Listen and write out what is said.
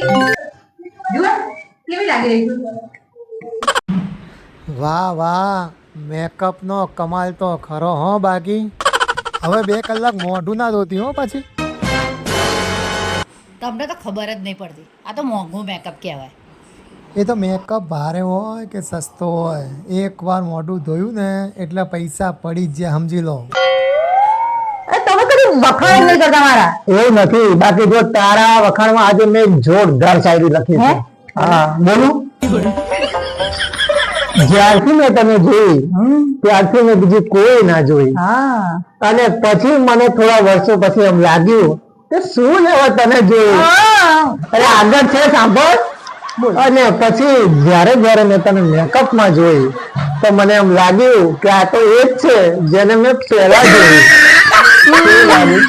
જુઓ કેવી લાગી રહી છું. વાહ વાહ, મેકઅપ નો કમાલ તો ખરો હો બાકી. હવે 2 કલાક મોઢું ના ધોતી હો પછી. તમને તો ખબર જ નહીં પડતી, આ તો મોંઘું મેકઅપ કહેવાય. એ તો મેકઅપ ભારે હોય કે સસ્તો હોય, એકવાર મોઢું ધોયું ને એટલે પૈસા પડી જ જાય, સમજી લો. તમે કદી વખાણ નહીં કરતા મારા. એવું નથી, બાકી જો તારા વખાણમાં આજે મેં જોરદાર શાયરી લખી છે. હા બોલું. જ્યારથી મેં તને જોઈ ત્યારથી મેં બીજી કોઈ ના જોઈ. હા અને પછી મને થોડા વર્ષો પછી એમ લાગ્યું કે શું લેવા તને જોયું. અરે આગળ છે સાંભળ. અને પછી જયારે મેં તને મેકઅપ માં જોઈ તો મને એમ લાગ્યું કે આ તો એ જ છે જેને મેં પહેલા જોયું. કેવું લાગ્યું?